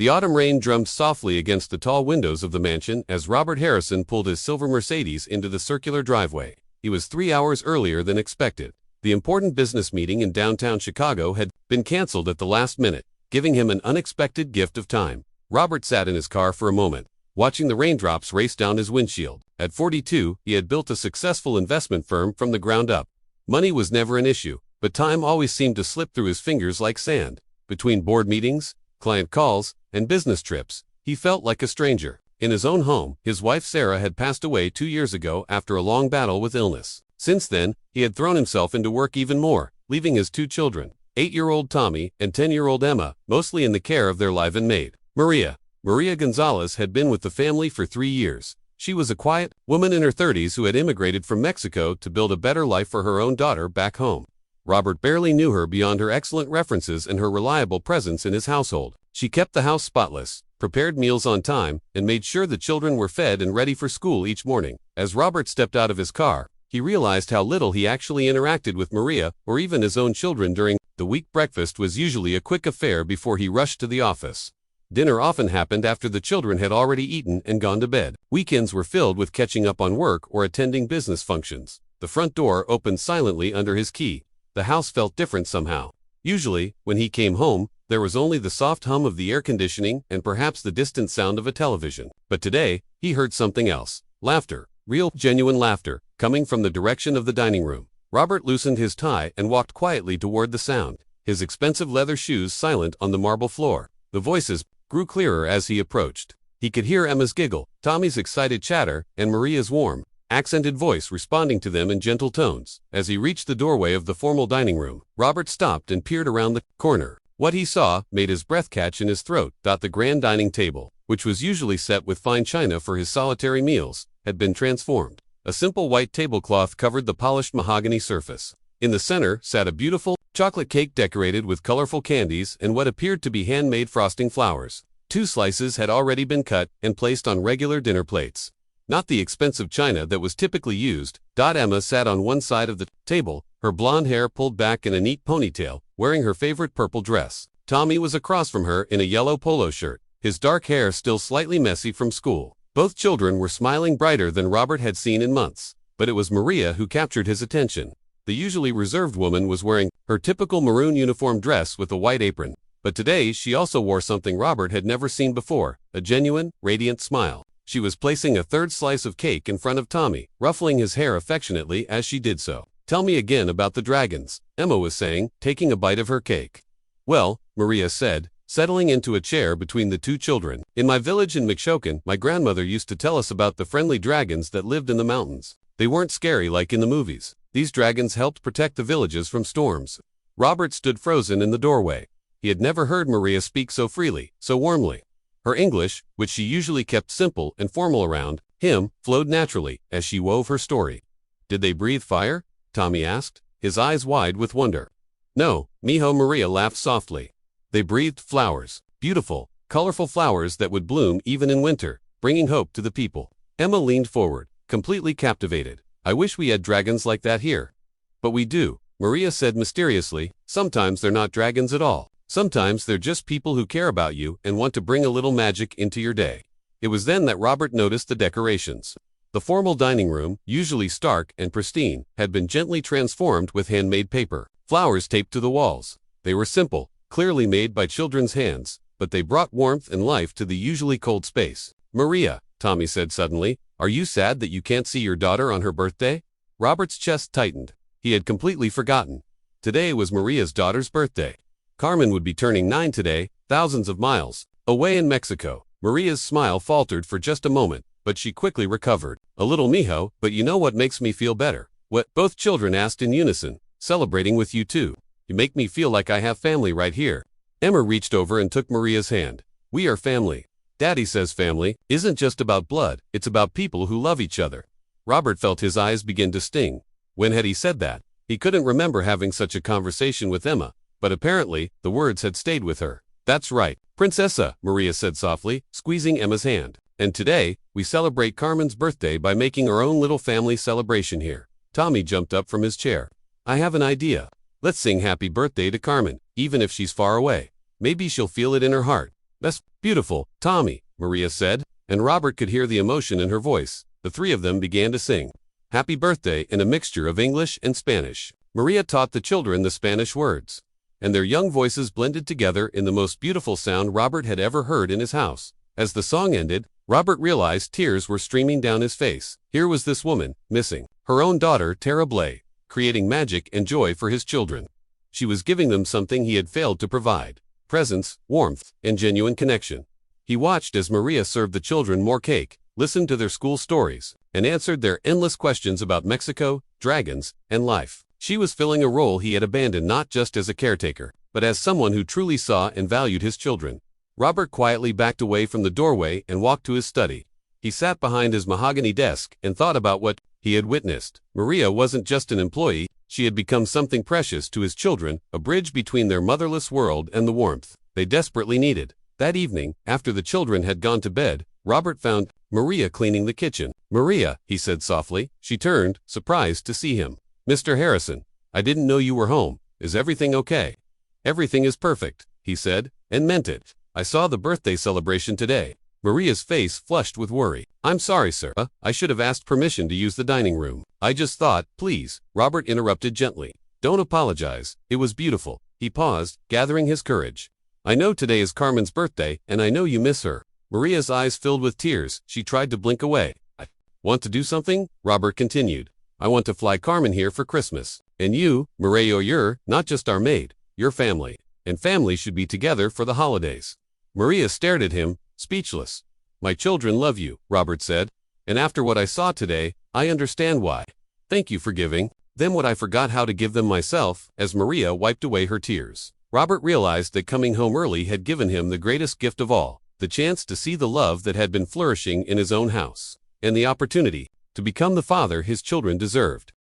The autumn rain drummed softly against the tall windows of the mansion as Robert Harrison pulled his silver Mercedes into the circular driveway. He was 3 hours earlier than expected. The important business meeting in downtown Chicago had been canceled at the last minute, giving him an unexpected gift of time. Robert sat in his car for a moment, watching the raindrops race down his windshield. At 42, he had built a successful investment firm from the ground up. Money was never an issue, but time always seemed to slip through his fingers like sand. Between board meetings, client calls, and business trips, he felt like a stranger. In his own home, his wife Sarah had passed away 2 years ago after a long battle with illness. Since then, he had thrown himself into work even more, leaving his 2 children, 8-year-old Tommy and 10-year-old Emma, mostly in the care of their live-in maid, Maria. Maria Gonzalez had been with the family for 3 years. She was a quiet woman in her 30s who had immigrated from Mexico to build a better life for her own daughter back home. Robert barely knew her beyond her excellent references and her reliable presence in his household. She kept the house spotless, prepared meals on time, and made sure the children were fed and ready for school each morning. As Robert stepped out of his car, he realized how little he actually interacted with Maria or even his own children during the week. Breakfast was usually a quick affair before he rushed to the office. Dinner often happened after the children had already eaten and gone to bed. Weekends were filled with catching up on work or attending business functions. The front door opened silently under his key. The house felt different somehow. Usually, when he came home, there was only the soft hum of the air conditioning and perhaps the distant sound of a television. But today, he heard something else. Laughter. Real, genuine laughter, coming from the direction of the dining room. Robert loosened his tie and walked quietly toward the sound, his expensive leather shoes silent on the marble floor. The voices grew clearer as he approached. He could hear Emma's giggle, Tommy's excited chatter, and Maria's warm, accented voice responding to them in gentle tones. As he reached the doorway of the formal dining room, Robert stopped and peered around the corner. What he saw made his breath catch in his throat. The grand dining table, which was usually set with fine china for his solitary meals, had been transformed. A simple white tablecloth covered the polished mahogany surface. In the center sat a beautiful chocolate cake decorated with colorful candies and what appeared to be handmade frosting flowers. 2 slices had already been cut and placed on regular dinner plates. Not the expensive china that was typically used. Emma sat on one side of the table, her blonde hair pulled back in a neat ponytail, wearing her favorite purple dress. Tommy was across from her in a yellow polo shirt, his dark hair still slightly messy from school. Both children were smiling brighter than Robert had seen in months, but it was Maria who captured his attention. The usually reserved woman was wearing her typical maroon uniform dress with a white apron, but today she also wore something Robert had never seen before, a genuine, radiant smile. She was placing a 3rd slice of cake in front of Tommy, ruffling his hair affectionately as she did so. "Tell me again about the dragons," Emma was saying, taking a bite of her cake. "Well," Maria said, settling into a chair between the 2 children, "in my village in Michoacan, my grandmother used to tell us about the friendly dragons that lived in the mountains. They weren't scary like in the movies. These dragons helped protect the villages from storms." Robert stood frozen in the doorway. He had never heard Maria speak so freely, so warmly. Her English, which she usually kept simple and formal around him, flowed naturally as she wove her story. "Did they breathe fire?" Tommy asked, his eyes wide with wonder. "No, mijo," Maria laughed softly. "They breathed flowers, beautiful, colorful flowers that would bloom even in winter, bringing hope to the people." Emma leaned forward, completely captivated. "I wish we had dragons like that here." "But we do," Maria said mysteriously. "Sometimes they're not dragons at all. Sometimes they're just people who care about you and want to bring a little magic into your day." It was then that Robert noticed the decorations. The formal dining room, usually stark and pristine, had been gently transformed with handmade paper. Flowers taped to the walls. They were simple, clearly made by children's hands, but they brought warmth and life to the usually cold space. "Maria," Tommy said suddenly, "are you sad that you can't see your daughter on her birthday?" Robert's chest tightened. He had completely forgotten. Today was Maria's daughter's birthday. Carmen would be turning 9 today, thousands of miles away in Mexico. Maria's smile faltered for just a moment, but she quickly recovered. "A little mijo, but you know what makes me feel better?" "What?" both children asked in unison. "Celebrating with you too. You make me feel like I have family right here." Emma reached over and took Maria's hand. "We are family. Daddy says family isn't just about blood, it's about people who love each other." Robert felt his eyes begin to sting. When had he said that? He couldn't remember having such a conversation with Emma, but apparently, the words had stayed with her. "That's right, Princessa," Maria said softly, squeezing Emma's hand. "And today, we celebrate Carmen's birthday by making our own little family celebration here." Tommy jumped up from his chair. "I have an idea. Let's sing happy birthday to Carmen, even if she's far away. Maybe she'll feel it in her heart." That's beautiful, Tommy, Maria said, and Robert could hear the emotion in her voice. The three of them began to sing Happy Birthday in a mixture of English and Spanish. Maria taught the children the Spanish words, and their young voices blended together in the most beautiful sound Robert had ever heard in his house. As the song ended, Robert realized tears were streaming down his face. Here was this woman, missing her own daughter, Tara Blay, creating magic and joy for his children. She was giving them something he had failed to provide: presence, warmth, and genuine connection. He watched as Maria served the children more cake, listened to their school stories, and answered their endless questions about Mexico, dragons, and life. She was filling a role he had abandoned not just as a caretaker, but as someone who truly saw and valued his children. Robert quietly backed away from the doorway and walked to his study. He sat behind his mahogany desk and thought about what he had witnessed. Maria wasn't just an employee, she had become something precious to his children, a bridge between their motherless world and the warmth they desperately needed. That evening, after the children had gone to bed, Robert found Maria cleaning the kitchen. "Maria," he said softly. She turned, surprised to see him. "Mr. Harrison, I didn't know you were home. Is everything okay?" "Everything is perfect," he said, and meant it. "I saw the birthday celebration today." Maria's face flushed with worry. "I'm sorry, sir. I should have asked permission to use the dining room. I just thought." "Please," Robert interrupted gently. "Don't apologize. It was beautiful." He paused, gathering his courage. "I know today is Carmen's birthday, and I know you miss her." Maria's eyes filled with tears. She tried to blink away. "I want to do something," Robert continued. "I want to fly Carmen here for Christmas. And you, Maria, you're not just our maid, you're family. And family should be together for the holidays." Maria stared at him, speechless. "My children love you," Robert said. "And after what I saw today, I understand why. Thank you for giving them what I forgot how to give them myself." As Maria wiped away her tears, Robert realized that coming home early had given him the greatest gift of all, the chance to see the love that had been flourishing in his own house, and the opportunity to become the father his children deserved.